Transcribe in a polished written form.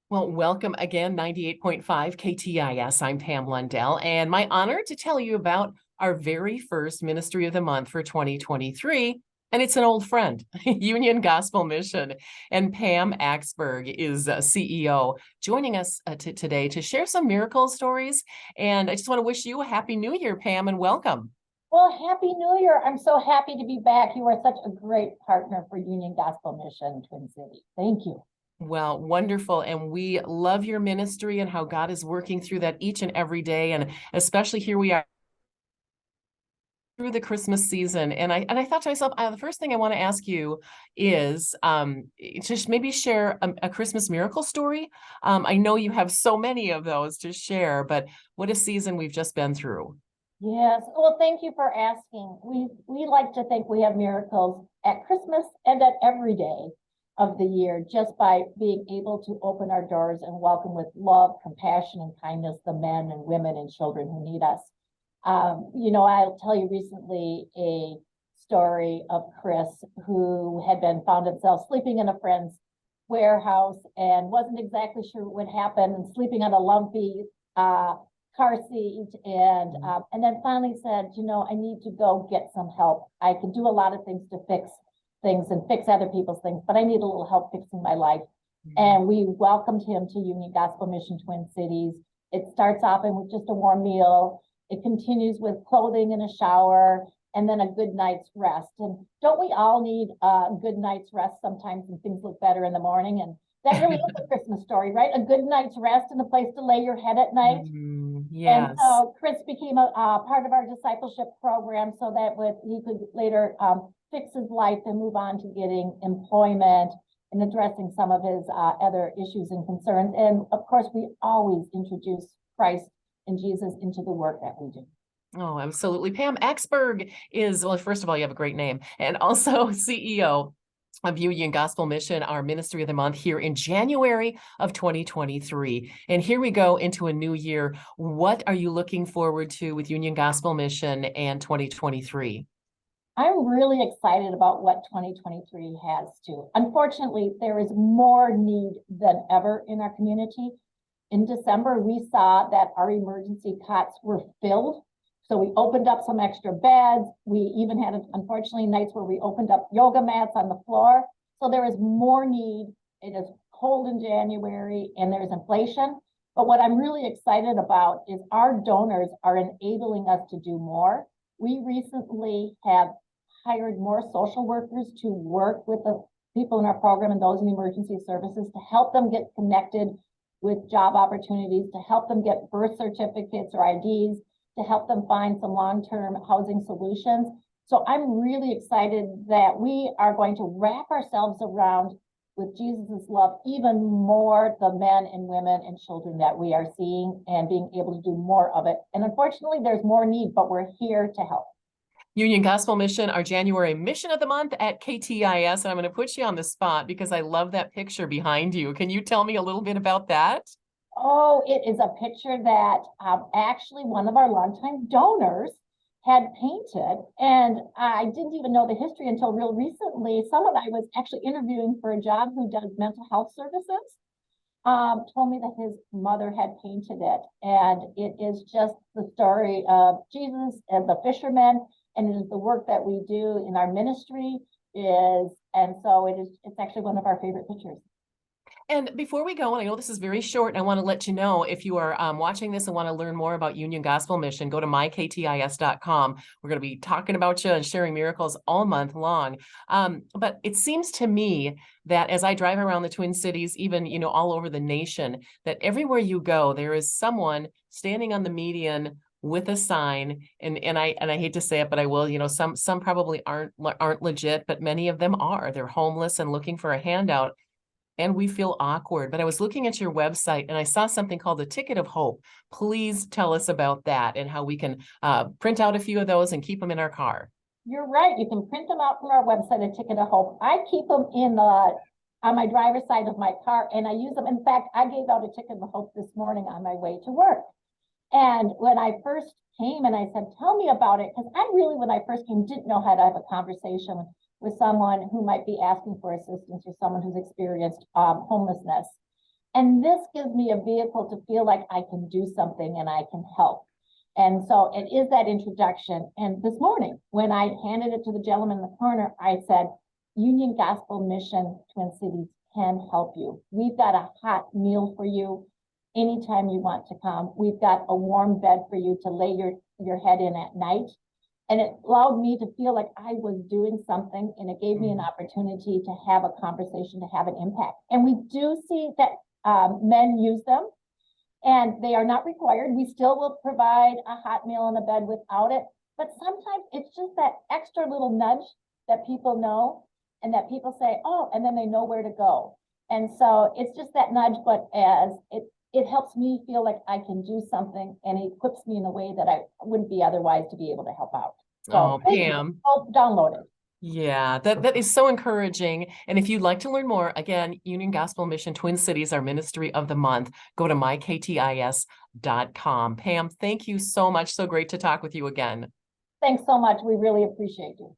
Well, welcome again, 98.5 KTIS. I'm Pam Lundell, and my honor to tell you about our very first Ministry of the Month for 2023. And it's an old friend, Union Gospel Mission. And Pam Axberg is CEO, joining us today to share some miracle stories. And I just want to wish you a Happy New Year, Pam, and welcome. Well, Happy New Year. I'm so happy to be back. You are such a great partner for Union Gospel Mission Twin Cities. Thank you. Well, wonderful. And we love your ministry and how God is working through that each and every day. And especially here we are through the Christmas season. And I thought to myself, the first thing I want to ask you is just maybe share a Christmas miracle story. I know you have so many of those to share, but what a season we've just been through. Yes. Well, thank you for asking. We like to think we have miracles at Christmas and at every day of the year, just by being able to open our doors and welcome with love, compassion, and kindness the men and women and children who need us. I'll tell you recently a story of Chris, who had been found himself sleeping in a friend's warehouse and wasn't exactly sure what would happen, and sleeping on a lumpy car seat, and then finally said, I need to go get some help. I can do a lot of things to fix things and fix other people's things, but I need a little help fixing my life. And we welcomed him to Union Gospel Mission Twin Cities. It starts off with just a warm meal. It continues with clothing and a shower, and then a good night's rest. And don't we all need a good night's rest sometimes, and things look better in the morning? And that really is a Christmas story, right? A good night's rest and a place to lay your head at night. Yes. And so Chris became a part of our discipleship program, so that he could later fix his life and move on to getting employment and addressing some of his other issues and concerns. And of course, we always introduce Christ and Jesus into the work that we do. Oh, absolutely. Pam Axberg is, well, first of all, you have a great name, and also CEO of Union Gospel Mission, our Ministry of the Month here in January of 2023. And here we go into a new year. What are you looking forward to with Union Gospel Mission and 2023? I'm really excited about what 2023 has too. Unfortunately, there is more need than ever in our community. In December, we saw that our emergency cots were filled. So we opened up some extra beds. We even had, unfortunately, nights where we opened up yoga mats on the floor. So there is more need. It is cold in January and there's inflation. But what I'm really excited about is our donors are enabling us to do more. We recently have hired more social workers to work with the people in our program and those in emergency services to help them get connected with job opportunities, to help them get birth certificates or IDs, to help them find some long-term housing solutions. So I'm really excited that we are going to wrap ourselves around with Jesus' love even more the men and women and children that we are seeing, and being able to do more of it. And unfortunately, there's more need, but we're here to help. Union Gospel Mission, our January Mission of the Month at KTIS. And I'm going to put you on the spot because I love that picture behind you. Can you tell me a little bit about that? Oh, it is a picture that actually one of our longtime donors had painted. And I didn't even know the history until real recently. Someone I was actually interviewing for a job who does mental health services told me that his mother had painted it. And it is just the story of Jesus and the fishermen. And it is the work that we do in our ministry and so it's actually one of our favorite pictures. And before we go, and I know this is very short, I want to let you know, if you are watching this and want to learn more about Union Gospel Mission, go to myktis.com. We're going to be talking about you and sharing miracles all month long. But it seems to me that as I drive around the Twin Cities, even, all over the nation, that everywhere you go, there is someone standing on the median with a sign, and I hate to say it, but I will. Some probably aren't legit, but many of them are. They're homeless and looking for a handout, and we feel awkward. But I was looking at your website and I saw something called the Ticket of Hope. Please tell us about that and how we can print out a few of those and keep them in our car. You're right. You can print them out from our website, a Ticket of Hope. I keep them on my driver's side of my car, and I use them. In fact, I gave out a Ticket of Hope this morning on my way to work. And when I first came and I said, tell me about it, because I really, when I first came, didn't know how to have a conversation with someone who might be asking for assistance, or someone who's experienced homelessness. And this gives me a vehicle to feel like I can do something and I can help. And so it is that introduction. And this morning, when I handed it to the gentleman in the corner, I said, Union Gospel Mission Twin Cities can help you. We've got a hot meal for you anytime you want to come. We've got a warm bed for you to lay your head in at night. And it allowed me to feel like I was doing something, and it gave me an opportunity to have a conversation, to have an impact. And we do see that men use them, and they are not required. We still will provide a hot meal and a bed without it, but sometimes it's just that extra little nudge that people know, and that people say, oh, and then they know where to go. And so it's just that nudge, but as it helps me feel like I can do something, and it equips me in a way that I wouldn't be otherwise to be able to help out. So Pam. Download it. Yeah, that is so encouraging. And if you'd like to learn more, again, Union Gospel Mission Twin Cities, our ministry of the month, go to myktis.com. Pam, thank you so much. So great to talk with you again. Thanks so much. We really appreciate you.